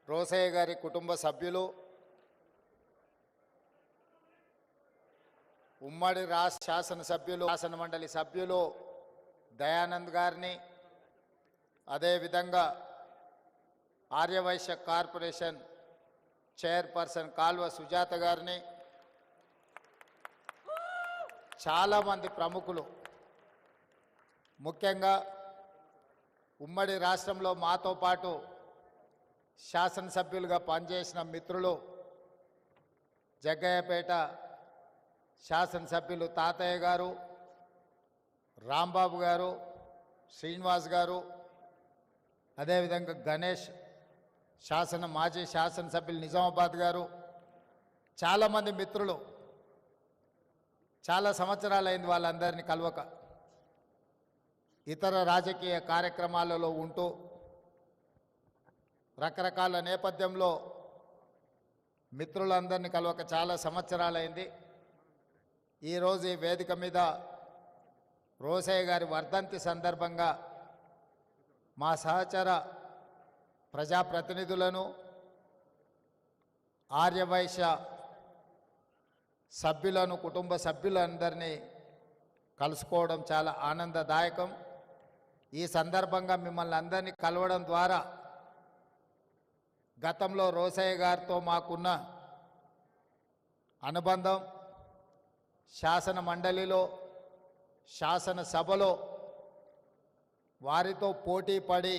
రోసయ్య గారి కుటుంబ సభ్యులు, ఉమ్మడి రాష్ట్ర శాసనసభ్యులు, శాసనమండలి సభ్యులు దయానంద్ గారిని, అదేవిధంగా ఆర్యవైశ్య కార్పొరేషన్ చైర్పర్సన్ కాల్వ సుజాత గారిని, చాలామంది ప్రముఖులు, ముఖ్యంగా ఉమ్మడి రాష్ట్రంలో మాతో పాటు శాసనసభ్యులుగా పనిచేసిన మిత్రులు, జగ్గయ్యపేట శాసనసభ్యులు తాతయ్య గారు, రాంబాబు గారు, శ్రీనివాస్ గారు, అదేవిధంగా గణేష్ మాజీ శాసనసభ్యులు నిజామాబాద్ గారు, చాలామంది మిత్రులు, చాలా సంవత్సరాలైంది వాళ్ళందరినీ కలవక. ఇతర రాజకీయ కార్యక్రమాలలో ఉంటూ రకరకాల నేపథ్యంలో మిత్రులందరినీ కలవక చాలా సంవత్సరాలైంది. ఈరోజు ఈ వేదిక మీద రోసయ్య గారి వర్ధంతి సందర్భంగా మా సహచర ప్రజాప్రతినిధులను, ఆర్యవైశ్య సభ్యులను, కుటుంబ సభ్యులందరినీ కలుసుకోవడం చాలా ఆనందదాయకం. ఈ సందర్భంగా మిమ్మల్ని అందరినీ కలవడం ద్వారా గతంలో రోసయ్య గారితో మాకున్న అనుబంధం, శాసన మండలిలో, శాసనసభలో వారితో పోటీ పడి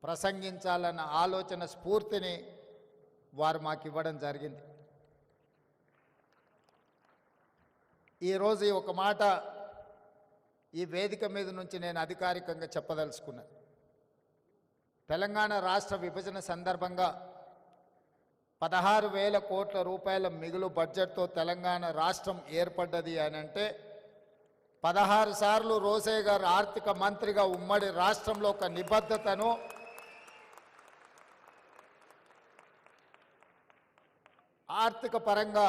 ప్రసంగించాలన్న ఆలోచన, స్ఫూర్తిని వారు మాకు ఇవ్వడం జరిగింది. ఈరోజు ఒక మాట ఈ వేదిక మీద నుంచి నేను అధికారికంగా చెప్పదలుచుకున్నాను. తెలంగాణ రాష్ట్ర విభజన సందర్భంగా 16,000 కోట్ల రూపాయల మిగులు బడ్జెట్తో తెలంగాణ రాష్ట్రం ఏర్పడ్డది అని అంటే 16 సార్లు రోసయ్య గారు ఆర్థిక మంత్రిగా ఉమ్మడి రాష్ట్రంలో ఒక నిబద్ధతను, ఆర్థిక పరంగా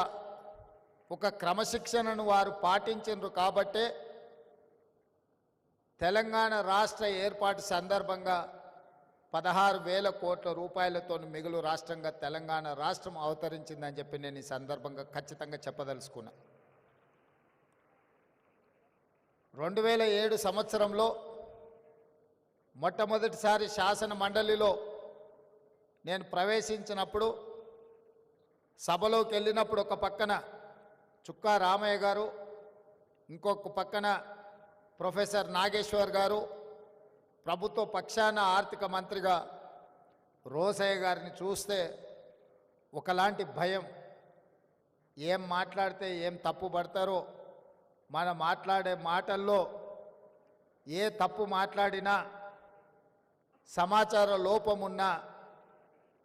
ఒక క్రమశిక్షణను వారు పాటించారు. కాబట్టే తెలంగాణ రాష్ట్ర ఏర్పాటు సందర్భంగా 16,000 కోట్ల రూపాయలతో మిగులు రాష్ట్రంగా తెలంగాణ రాష్ట్రం అవతరించిందని చెప్పి నేను ఈ సందర్భంగా ఖచ్చితంగా చెప్పదలుచుకున్నా. 2007 సంవత్సరంలో మొట్టమొదటిసారి శాసన మండలిలో నేను ప్రవేశించినప్పుడు, సభలోకి వెళ్ళినప్పుడు ఒక పక్కన చుక్కా రామయ్య గారు, ఇంకొక పక్కన ప్రొఫెసర్ నాగేశ్వర్ గారు, ప్రభుత్వ పక్షాన ఆర్థిక మంత్రిగా రోసయ్య గారిని చూస్తే ఒకలాంటి భయం. ఏం మాట్లాడితే ఏం తప్పు పడతారో, మనం మాట్లాడే మాటల్లో ఏ తప్పు మాట్లాడినా, సమాచార లోపమున్నా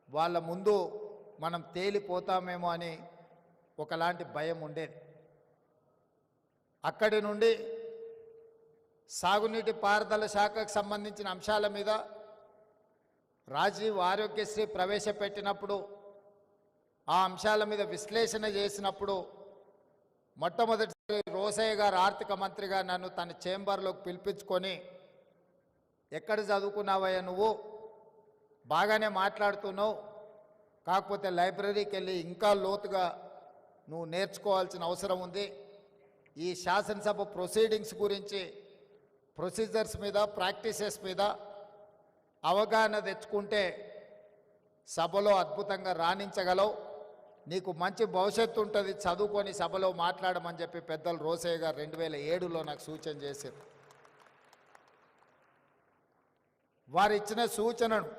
వాళ్ళ ముందు మనం తేలిపోతామేమో అని ఒకలాంటి భయం ఉండేది. అక్కడి నుండి సాగునీటి పారుదల శాఖకు సంబంధించిన అంశాల మీద రాజీవ్ ఆరోగ్యశ్రీ ప్రవేశపెట్టినప్పుడు, ఆ అంశాల మీద విశ్లేషణ చేసినప్పుడు మొట్టమొదటిసారి రోసయ్య గారు ఆర్థిక మంత్రిగా నన్ను తన చేంబర్లోకి పిలిపించుకొని, ఎక్కడ చదువుకున్నావయ్యా నువ్వు, బాగానే మాట్లాడుతున్నావు, కాకపోతే లైబ్రరీకి వెళ్ళి ఇంకా లోతుగా నువ్వు నేర్చుకోవాల్సిన అవసరం ఉంది. ఈ శాసనసభ ప్రొసీడింగ్స్ గురించి, ప్రొసీజర్స్ మీద, ప్రాక్టీసెస్ మీద అవగాహన తెచ్చుకుంటే సభలో అద్భుతంగా రాణించగలవు, నీకు మంచి భవిష్యత్తు ఉంటుంది, చదువుకొని సభలో మాట్లాడమని చెప్పి పెద్దలు రోసయ్య గారు 2007లో నాకు సూచన చేశారు. వారు ఇచ్చిన సూచనను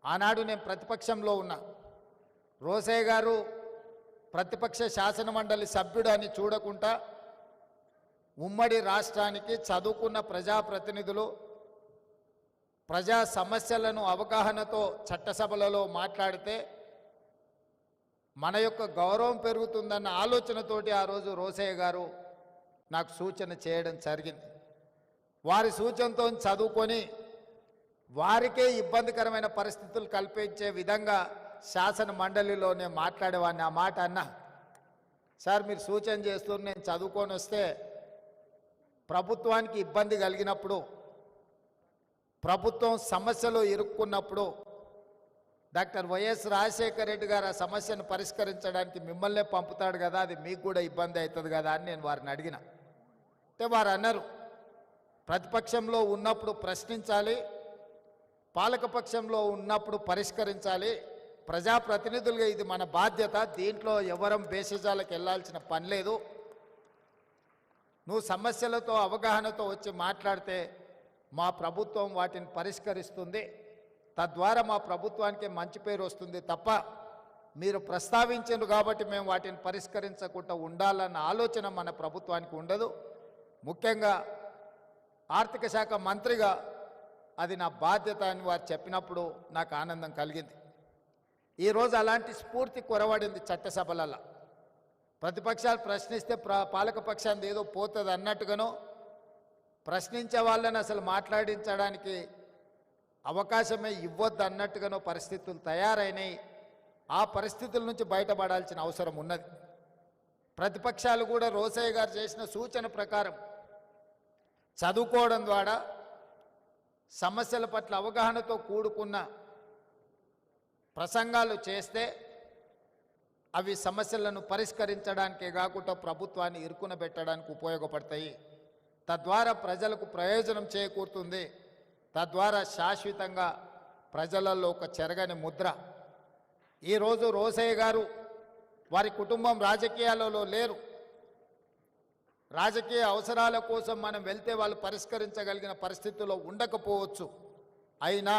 ఆనాడు నేను ప్రతిపక్షంలో ఉన్నా. రోసయ్య గారు ప్రతిపక్ష శాసనమండలి సభ్యుడు అని చూడకుండా ఉమ్మడి రాష్ట్రానికి చదువుకున్న ప్రజాప్రతినిధులు ప్రజా సమస్యలను అవగాహనతో చట్టసభలలో మాట్లాడితే మన యొక్క గౌరవం పెరుగుతుందన్న ఆలోచనతోటి ఆ రోజు రోసయ్య గారు నాకు సూచన చేయడం జరిగింది. వారి సూచనతో చదువుకొని వారికే ఇబ్బందికరమైన పరిస్థితులు కల్పించే విధంగా శాసన మండలిలో నేను మాట్లాడేవాడిని. ఆ మాట అన్నా, సార్ మీరు సూచన చేస్తూ నేను చదువుకొని వస్తే ప్రభుత్వానికి ఇబ్బంది కలిగినప్పుడు, ప్రభుత్వం సమస్యలో ఇరుక్కున్నప్పుడు డాక్టర్ వైఎస్ రాజశేఖర రెడ్డి గారు ఆ సమస్యను పరిష్కరించడానికి మిమ్మల్నే పంపుతాడు కదా, అది మీకు కూడా ఇబ్బంది అవుతుంది కదా అని నేను వారిని అడిగిన. అంటే వారు అన్నారు, ప్రతిపక్షంలో ఉన్నప్పుడు ప్రశ్నించాలి, పాలకపక్షంలో ఉన్నప్పుడు పరిష్కరించాలి, ప్రజాప్రతినిధులుగా ఇది మన బాధ్యత, దీంట్లో ఎవరం బేసిజాలకు వెళ్ళాల్సిన పని లేదు. నువ్వు సమస్యలతో అవగాహనతో వచ్చి మాట్లాడితే మా ప్రభుత్వం వాటిని పరిష్కరిస్తుంది, తద్వారా మా ప్రభుత్వానికి మంచి పేరు వస్తుంది తప్ప మీరు ప్రస్తావించారు కాబట్టి మేము వాటిని పరిష్కరించకుండా ఉండాలన్న ఆలోచన మన ప్రభుత్వానికి ఉండదు. ముఖ్యంగా ఆర్థిక శాఖ మంత్రిగా అది నా బాధ్యత అని వారు చెప్పినప్పుడు నాకు ఆనందం కలిగింది. ఈరోజు అలాంటి స్ఫూర్తి కొరవడింది చట్టసభలలో. ప్రతిపక్షాలు ప్రశ్నిస్తే పాలకపక్షాన్ని ఏదో పోతుంది అన్నట్టుగానో, ప్రశ్నించే వాళ్ళని అసలు మాట్లాడించడానికి అవకాశమే ఇవ్వద్దు అన్నట్టుగానో పరిస్థితులు తయారైనాయి. ఆ పరిస్థితుల నుంచి బయటపడాల్సిన అవసరం ఉన్నది. ప్రతిపక్షాలు కూడా రోసయ్య గారు చేసిన సూచన ప్రకారం చదువుకోవడం ద్వారా సమస్యల పట్ల అవగాహనతో కూడుకున్న ప్రసంగాలు చేస్తే అవి సమస్యలను పరిష్కరించడానికే కాకుండా ప్రభుత్వాన్ని ఇరుకున పెట్టడానికి ఉపయోగపడతాయి. తద్వారా ప్రజలకు ప్రయోజనం చేకూరుతుంది. తద్వారా శాశ్వతంగా ప్రజలలో ఒక చెరగని ముద్ర. ఈరోజు రోసయ్య గారు వారి కుటుంబం రాజకీయాలలో లేరు. రాజకీయ అవసరాల కోసం మనం వెళ్తే వాళ్ళు పరిష్కరించగలిగిన పరిస్థితుల్లో ఉండకపోవచ్చు. అయినా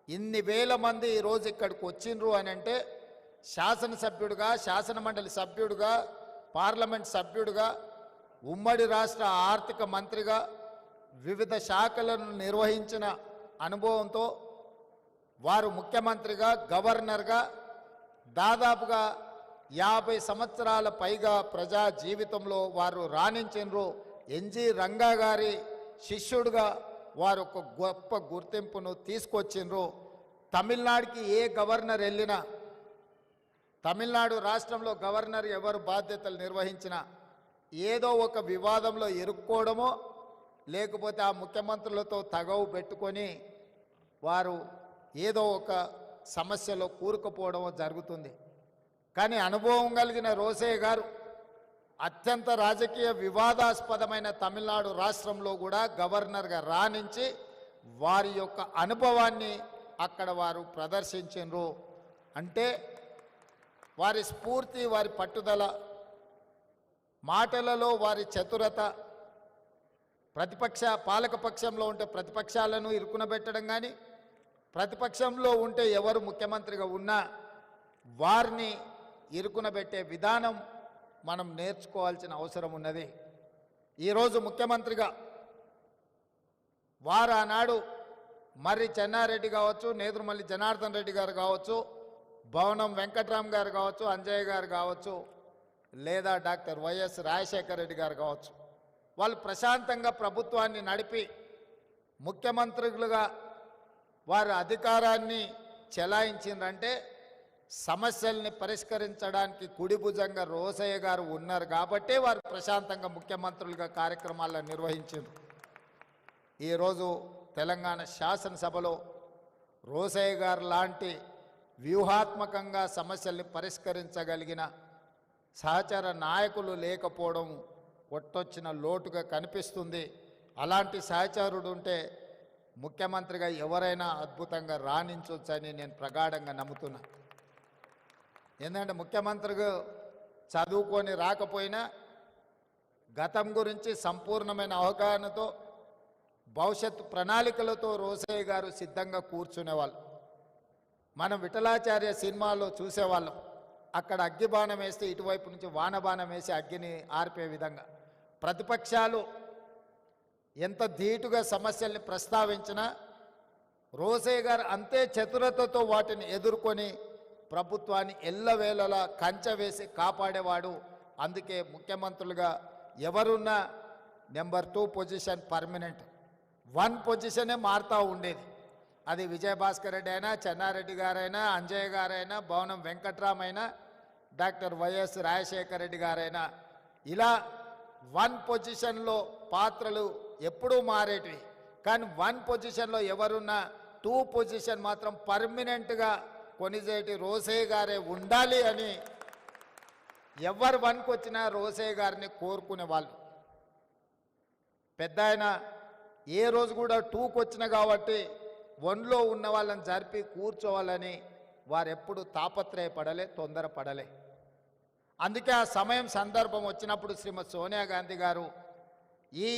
ఇన్ని వేల మంది ఈరోజు ఇక్కడికి వచ్చిండ్రు అని అంటే శాసనసభ్యుడిగా, శాసనమండలి సభ్యుడిగా, పార్లమెంట్ సభ్యుడిగా, ఉమ్మడి రాష్ట్ర ఆర్థిక మంత్రిగా వివిధ శాఖలను నిర్వహించిన అనుభవంతో వారు ముఖ్యమంత్రిగా, గవర్నర్గా దాదాపుగా 50 సంవత్సరాల పైగా ప్రజా జీవితంలో వారు రాణించినరు. ఎన్జి రంగా గారి శిష్యుడిగా వారు ఒక గొప్ప గుర్తింపును తీసుకొచ్చిండ్రు. తమిళనాడుకి ఏ గవర్నర్ వెళ్ళినా, తమిళనాడు రాష్ట్రంలో గవర్నర్ ఎవరు బాధ్యతలు నిర్వహించినా ఏదో ఒక వివాదంలో ఇరుక్కోవడమో లేకపోతే ఆ ముఖ్యమంత్రులతో తగవు పెట్టుకొని వారు ఏదో ఒక సమస్యలో కూరుకుపోవడమో జరుగుతుంది. కానీ అనుభవం కలిగిన రోసయ్య గారు అత్యంత రాజకీయ వివాదాస్పదమైన తమిళనాడు రాష్ట్రంలో కూడా గవర్నర్గా రాణించి వారి యొక్క అనుభవాన్ని అక్కడ వారు ప్రదర్శించారు. అంటే వారి స్ఫూర్తి, వారి పట్టుదల, మాటలలో వారి చతురత, పాలకపక్షంలో ఉంటే ప్రతిపక్షాలను ఇరుకునబెట్టడం కానీ, ప్రతిపక్షంలో ఉంటే ఎవరు ముఖ్యమంత్రిగా ఉన్నా వారిని ఇరుకునబెట్టే విధానం మనం నేర్చుకోవాల్సిన అవసరం ఉన్నది. ఈరోజు ముఖ్యమంత్రిగా వారు ఆనాడు మర్రి చెన్నారెడ్డి కావచ్చు, నేదురుమల్లి జనార్దన్ రెడ్డి గారు కావచ్చు, భవనం వెంకట్రామ్ గారు కావచ్చు, అంజయ్య గారు కావచ్చు, లేదా డాక్టర్ వైఎస్ రాజశేఖర రెడ్డి గారు కావచ్చు, వాళ్ళు ప్రశాంతంగా ప్రభుత్వాన్ని నడిపి ముఖ్యమంత్రులుగా వారు అధికారాన్ని చెలాయించిందంటే సమస్యల్ని పరిష్కరించడానికి కుడిభుజంగా రోసయ్య గారు ఉన్నారు కాబట్టే వారు ప్రశాంతంగా ముఖ్యమంత్రులుగా కార్యక్రమాలను నిర్వహించారు. ఈరోజు తెలంగాణ శాసనసభలో రోసయ్య గారు లాంటి వ్యూహాత్మకంగా సమస్యల్ని పరిష్కరించగలిగిన సహచర నాయకులు లేకపోవడం కొట్టొచ్చిన లోటుగా కనిపిస్తుంది. అలాంటి సహచరుడు ఉంటే ముఖ్యమంత్రిగా ఎవరైనా అద్భుతంగా రాణించవచ్చని నేను ప్రగాఢంగా నమ్ముతున్నా. ఎందుకంటే ముఖ్యమంత్రిగా చదువుకొని రాకపోయినా గతం గురించి సంపూర్ణమైన అవగాహనతో, భవిష్యత్తు ప్రణాళికలతో రోసయ్య గారు సిద్ధంగా కూర్చునేవాళ్ళు. మనం విఠలాచార్య సినిమాలో చూసేవాళ్ళం. అక్కడ అగ్గిబాణం వేస్తే ఇటువైపు నుంచి వానబాణం వేసి అగ్గిని ఆర్పే విధంగా ప్రతిపక్షాలు ఎంత ధీటుగా సమస్యల్ని ప్రస్తావించినా రోసయ్య గారు అంతే చతురతతో వాటిని ఎదుర్కొని ప్రభుత్వాన్ని ఎల్లవేళలా కంచె వేసి కాపాడేవాడు. అందుకే ముఖ్యమంత్రులుగా ఎవరున్నా నెంబర్ 2 పొజిషన్ పర్మనెంట్, 1 పొజిషనే మారుతూ ఉండేది. అది విజయభాస్కర్ రెడ్డి అయినా, చెన్నారెడ్డి గారైనా, అంజయ్య గారైనా, భవనం వెంకట్రామ్ అయినా, డాక్టర్ వైఎస్ రాజశేఖర రెడ్డి గారైనా, ఇలా 1 పొజిషన్లో పాత్రలు ఎప్పుడూ మారేటివి. కానీ 1 పొజిషన్లో ఎవరున్నా టూ పొజిషన్ మాత్రం పర్మనెంట్గా కొణిజేటి రోసయ్య గారే ఉండాలి అని ఎవరు వన్కి వచ్చినా రోసయ్య గారిని కోరుకునే వాళ్ళు. పెద్ద ఆయన ఏ రోజు కూడా టూకి వచ్చిన కాబట్టి వన్లో ఉన్న వాళ్ళని జరిపి కూర్చోవాలని వారెప్పుడు తాపత్రయపడలే, తొందరపడలే. అందుకే ఆ సమయం సందర్భం వచ్చినప్పుడు శ్రీమతి సోనియా గాంధీ గారు ఈ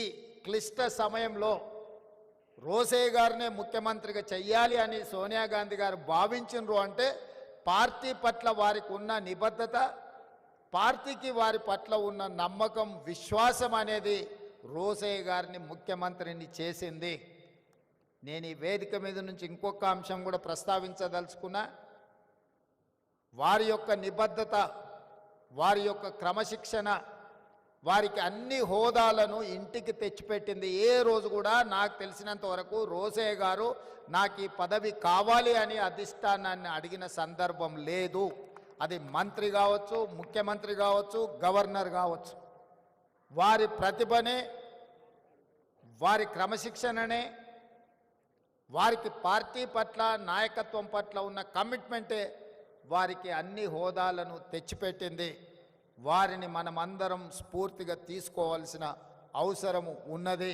క్లిష్ట సమయంలో రోసయ్య గారినే ముఖ్యమంత్రిగా చెయ్యాలి అని సోనియా గాంధీ గారు భావించినరు అంటే పార్టీ పట్ల వారికి ఉన్న నిబద్ధత, పార్టీకి వారి పట్ల ఉన్న నమ్మకం, విశ్వాసం అనేది రోసయ్య గారిని ముఖ్యమంత్రిని చేసింది. నేను ఈ వేదిక మీద నుంచి ఇంకొక అంశం కూడా ప్రస్తావించదలుచుకున్నా. వారి యొక్క నిబద్ధత, వారి యొక్క క్రమశిక్షణ, వారికి అన్ని హోదాలను ఇంటికి తెచ్చిపెట్టింది. ఏ రోజు కూడా నాకు తెలిసినంత వరకు రోసయ్య గారు నాకు ఈ పదవి కావాలి అని అధిష్టానాన్ని అడిగిన సందర్భం లేదు. అది మంత్రి కావచ్చు, ముఖ్యమంత్రి కావచ్చు, గవర్నర్ కావచ్చు. వారి ప్రతిభనే, వారి క్రమశిక్షణనే, వారికి పార్టీ పట్ల, నాయకత్వం పట్ల ఉన్న కమిట్మెంటే వారికి అన్ని హోదాలను తెచ్చిపెట్టింది. వారిని మనమందరం స్ఫూర్తిగా తీసుకోవాల్సిన అవసరము ఉన్నది.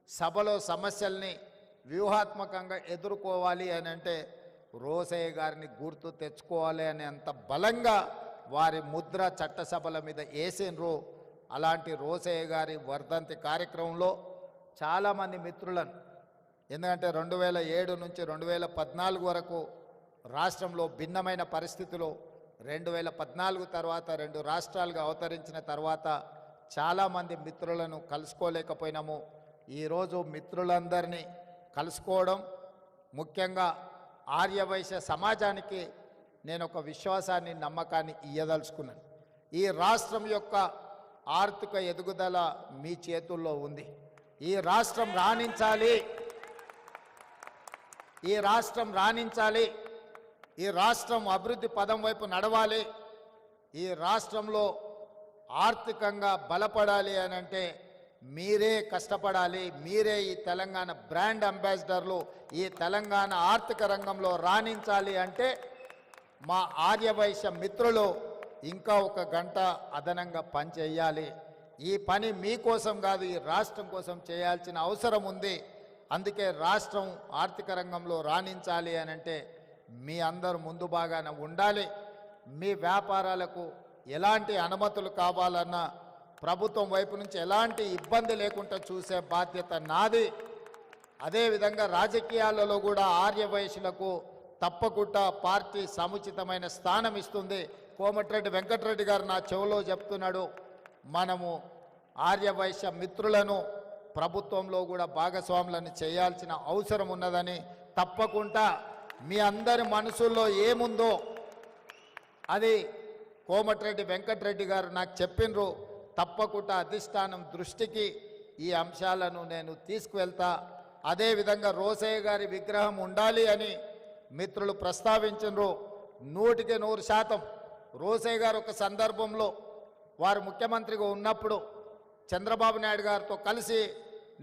సభలో సమస్యల్ని వ్యూహాత్మకంగా ఎదుర్కోవాలి అని అంటే రోసయ్య గారిని గుర్తు తెచ్చుకోవాలి అని అంత బలంగా వారి ముద్ర చట్టసభల మీద వేసినరు. అలాంటి రోసయ్య గారి వర్ధంతి కార్యక్రమంలో చాలామంది మిత్రులను, ఎందుకంటే 2007 నుంచి 2014 వరకు రాష్ట్రంలో భిన్నమైన పరిస్థితులు, 2014 తర్వాత 2 రాష్ట్రాలుగా అవతరించిన తర్వాత చాలామంది మిత్రులను కలుసుకోలేకపోయినాము. ఈరోజు మిత్రులందరినీ కలుసుకోవడం, ముఖ్యంగా ఆర్యవైశ్య సమాజానికి నేను ఒక విశ్వాసాన్ని, నమ్మకాన్ని ఇయ్యదలుచుకున్నాను. ఈ రాష్ట్రం యొక్క ఆర్థిక ఎదుగుదల మీ చేతుల్లో ఉంది. ఈ రాష్ట్రం రాణించాలి, ఈ రాష్ట్రం రాణించాలి, ఈ రాష్ట్రం అభివృద్ధి పదం వైపు నడవాలి, ఈ రాష్ట్రంలో ఆర్థికంగా బలపడాలి అని అంటే మీరే కష్టపడాలి. మీరే ఈ తెలంగాణ బ్రాండ్ అంబాసిడర్లు, ఈ తెలంగాణ ఆర్థిక రంగంలో రాణించాలి అంటే మా ఆర్యవైశ్య మిత్రులు ఇంకా 1 గంట అదనంగా పని చేయాలి. ఈ పని మీకోసం కాదు, ఈ రాష్ట్రం కోసం చేయాల్సిన అవసరం ఉంది. అందుకే రాష్ట్రం ఆర్థిక రంగంలో రాణించాలి అని అంటే మీ అందరూ ముందు బాగానే ఉండాలి. మీ వ్యాపారాలకు ఎలాంటి అనుమతులు కావాలన్నా ప్రభుత్వం వైపు నుంచి ఎలాంటి ఇబ్బంది లేకుండా చూసే బాధ్యత నాది. అదేవిధంగా రాజకీయాలలో కూడా ఆర్యవైశ్యులకు తప్పకుండా పార్టీ సముచితమైన స్థానం ఇస్తుంది. కోమటిరెడ్డి వెంకటరెడ్డి గారు నా చెవిలో చెప్తున్నాడు, మనము ఆర్యవైశ్య మిత్రులను ప్రభుత్వంలో కూడా భాగస్వాములను చేయాల్సిన అవసరం ఉన్నదని, తప్పకుండా మీ అందరి మనసుల్లో ఏముందో అది కోమటిరెడ్డి వెంకటరెడ్డి గారు నాకు చెప్పినరు. తప్పకుండా అధిష్టానం దృష్టికి ఈ అంశాలను నేను తీసుకువెళ్తా. అదేవిధంగా రోసయ్య గారి విగ్రహం ఉండాలి అని మిత్రులు ప్రస్తావించినరు. 100% రోసయ్య గారు ఒక సందర్భంలో వారు ముఖ్యమంత్రిగా ఉన్నప్పుడు చంద్రబాబు నాయుడు గారితో కలిసి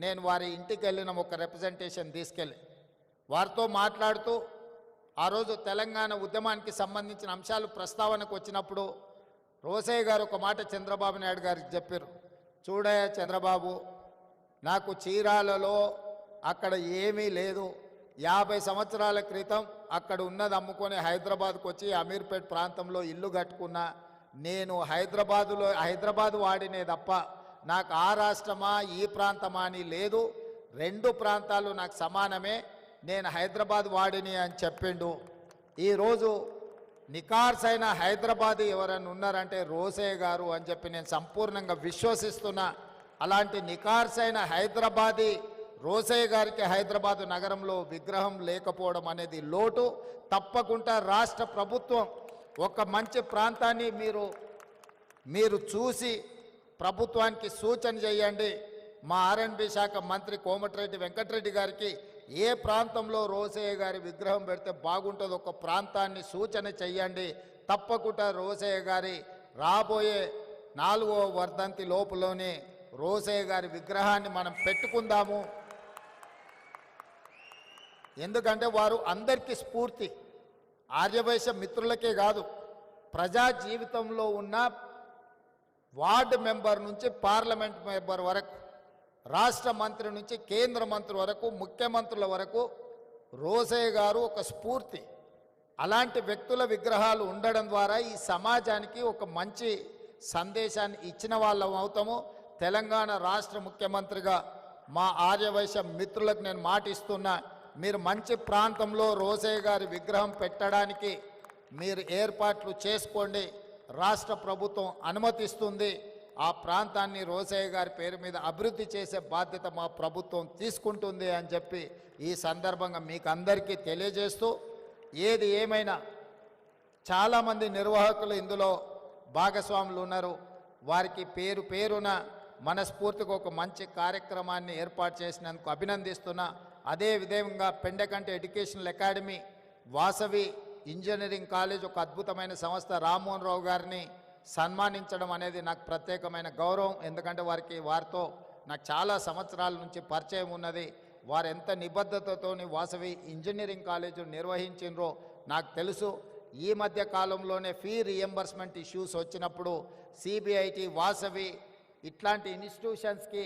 నేను వారి ఇంటికి వెళ్ళిన ఒక రిప్రజెంటేషన్ తీసుకెళ్ళి వారితో మాట్లాడుతూ ఆ రోజు తెలంగాణ ఉద్యమానికి సంబంధించిన అంశాలు ప్రస్తావనకు వచ్చినప్పుడు రోసయ్య గారు ఒక మాట చంద్రబాబు నాయుడు గారికి చెప్పారు, చూడయ్య చంద్రబాబు, నాకు చీరాలలో అక్కడ ఏమీ లేదు, 50 సంవత్సరాల క్రితం అక్కడ ఉన్నది అమ్ముకొని హైదరాబాద్కు వచ్చి అమీర్పేట్ ప్రాంతంలో ఇల్లు కట్టుకున్నా. నేను హైదరాబాద్ వాడినే తప్ప నాకు ఆ రాష్ట్రమా ఈ ప్రాంతమా అని లేదు, 2 ప్రాంతాలు నాకు సమానమే, నేను హైదరాబాద్ వాడిని అని చెప్పిండు. ఈరోజు నికార్సైన హైదరాబాదీ ఎవరైనా ఉన్నారంటే రోసయ్య గారు అని చెప్పి నేను సంపూర్ణంగా విశ్వసిస్తున్నా. అలాంటి నికార్సైన హైదరాబాదీ రోసయ్య గారికి హైదరాబాదు నగరంలో విగ్రహం లేకపోవడం అనేది లోటు. తప్పకుండా రాష్ట్ర ప్రభుత్వం ఒక మంచి ప్రాంతాన్ని మీరు చూసి ప్రభుత్వానికి సూచన చేయండి. మా ఆర్ఎండ్బి శాఖ మంత్రి కోమటిరెడ్డి వెంకటరెడ్డి గారికి ఏ ప్రాంతంలో రోసయ్య గారి విగ్రహం పెడితే బాగుంటుందో ఒక ప్రాంతాన్ని సూచన చెయ్యండి. తప్పకుండా రోసయ్య గారి రాబోయే 4వ వర్ధంతి లోపులోనే రోసయ్య గారి విగ్రహాన్ని మనం పెట్టుకుందాము. ఎందుకంటే వారు అందరికీ స్ఫూర్తి. ఆర్యవైశ్య మిత్రులకే కాదు, ప్రజా జీవితంలో ఉన్న వార్డు మెంబర్ నుంచి పార్లమెంట్ మెంబర్ వరకు, రాష్ట్ర మంత్రి నుంచి కేంద్ర మంత్రి వరకు, ముఖ్యమంత్రుల వరకు రోసయ్య గారు ఒక స్ఫూర్తి. అలాంటి వ్యక్తుల విగ్రహాలు ఉండడం ద్వారా ఈ సమాజానికి ఒక మంచి సందేశాన్ని ఇచ్చిన వాళ్ళం అవుతాము. తెలంగాణ రాష్ట్ర ముఖ్యమంత్రిగా మా ఆర్యవైశ్య మిత్రులకు నేను మాటిస్తున్నా, మీరు మంచి ప్రాంతంలో రోసయ్య గారి విగ్రహం పెట్టడానికి మీరు ఏర్పాట్లు చేసుకోండి. రాష్ట్ర ప్రభుత్వం అనుమతిస్తుంది. ఆ ప్రాంతాన్ని రోసయ్య గారి పేరు మీద అభివృద్ధి చేసే బాధ్యత మా ప్రభుత్వం తీసుకుంటుంది అని చెప్పి ఈ సందర్భంగా మీకు అందరికీ తెలియజేస్తూ, ఏది ఏమైనా చాలామంది నిర్వాహకులు ఇందులో భాగస్వాములు ఉన్నారు. వారికి పేరు పేరున మనస్ఫూర్తిగా ఒక మంచి కార్యక్రమాన్ని ఏర్పాటు చేసినందుకు అభినందిస్తున్నా. అదేవిధంగా Pendakanti educational academy, Vasavi engineering college ఒక అద్భుతమైన సంస్థ, రామ్మోహన్ రావు గారిని సన్మానించడం అనేది నాకు ప్రత్యేకమైన గౌరవం. ఎందుకంటే వారితో నాకు చాలా సంవత్సరాల నుంచి పరిచయం ఉన్నది. వారు ఎంత నిబద్ధతతోని వాసవి ఇంజనీరింగ్ కాలేజు నిర్వహించినరో నాకు తెలుసు. ఈ మధ్య కాలంలోనే ఫీ రియంబర్స్మెంట్ ఇష్యూస్ వచ్చినప్పుడు సిబిఐటి, వాసవి ఇట్లాంటి ఇన్స్టిట్యూషన్స్కి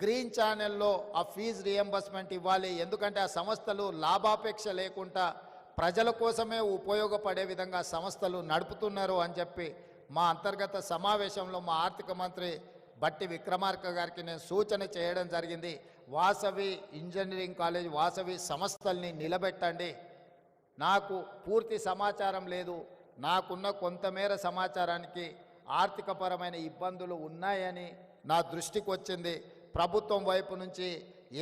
గ్రీన్ ఛానల్లో ఆ ఫీజు రియంబర్స్మెంట్ ఇవ్వాలి. ఎందుకంటే ఆ సంస్థలు లాభాపేక్ష లేకుండా ప్రజల కోసమే ఉపయోగపడే విధంగా సంస్థలు నడుపుతున్నారు అని చెప్పి మా అంతర్గత సమావేశంలో మా ఆర్థిక మంత్రి బట్టి విక్రమార్క గారికి నేను సూచన చేయడం జరిగింది. వాసవి ఇంజనీరింగ్ కాలేజ్, వాసవి సంస్థల్ని నిలబెట్టండి. నాకు పూర్తి సమాచారం లేదు, నాకున్న కొంతమేర సమాచారానికి ఆర్థికపరమైన ఇబ్బందులు ఉన్నాయని నా దృష్టికి వచ్చింది. ప్రభుత్వం వైపు నుంచి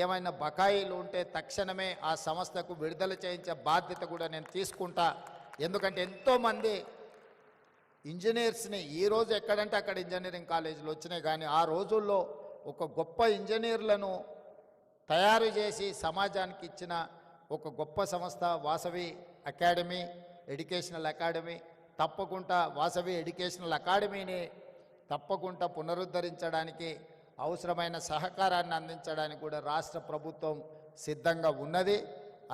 ఏమైనా బకాయిలు ఉంటే తక్షణమే ఆ సంస్థకు విడుదల చేయించే బాధ్యత కూడా నేను తీసుకుంటా. ఎందుకంటే ఎంతోమంది ఇంజనీర్స్ని ఈరోజు ఎక్కడంటే అక్కడ ఇంజనీరింగ్ కాలేజీలు వచ్చినాయి, కానీ ఆ రోజుల్లో ఒక గొప్ప ఇంజనీర్లను తయారు చేసి సమాజానికి ఇచ్చిన ఒక గొప్ప సంస్థ వాసవి అకాడమీ, ఎడ్యుకేషనల్ అకాడమీ. తప్పకుండా వాసవి ఎడ్యుకేషనల్ అకాడమీని తప్పకుండా పునరుద్ధరించడానికి అవసరమైన సహకారాన్ని అందించడానికి కూడా రాష్ట్ర ప్రభుత్వం సిద్ధంగా ఉన్నది.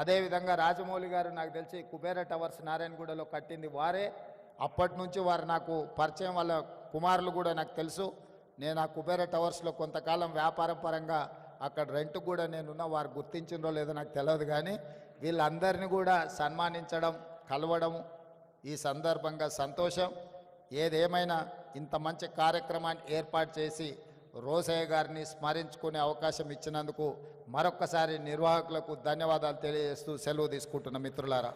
అదేవిధంగా రాజమౌళి గారు నాకు తెలిసి కుబేర టవర్స్ నారాయణగూడలో కట్టింది వారే. అప్పటి నుంచి వారు నాకు పరిచయం, వాళ్ళ కుమారులు కూడా నాకు తెలుసు. నేను ఆ కుబేర టవర్స్లో కొంతకాలం వ్యాపారం పరంగా అక్కడ రెంట్ కూడా నేనున్న, వారు గుర్తించిందో లేదో నాకు తెలియదు, కానీ వీళ్ళందరినీ కూడా సన్మానించడం, కలవడం ఈ సందర్భంగా సంతోషం. ఏదేమైనా ఇంత మంచి కార్యక్రమాన్ని ఏర్పాటు చేసి రోసయ్య గారిని స్మరించుకునే అవకాశం ఇచ్చినందుకు మరొక్కసారి నిర్వాహకులకు ధన్యవాదాలు తెలియజేస్తూ సెలవు తీసుకుంటున్న మిత్రులారా.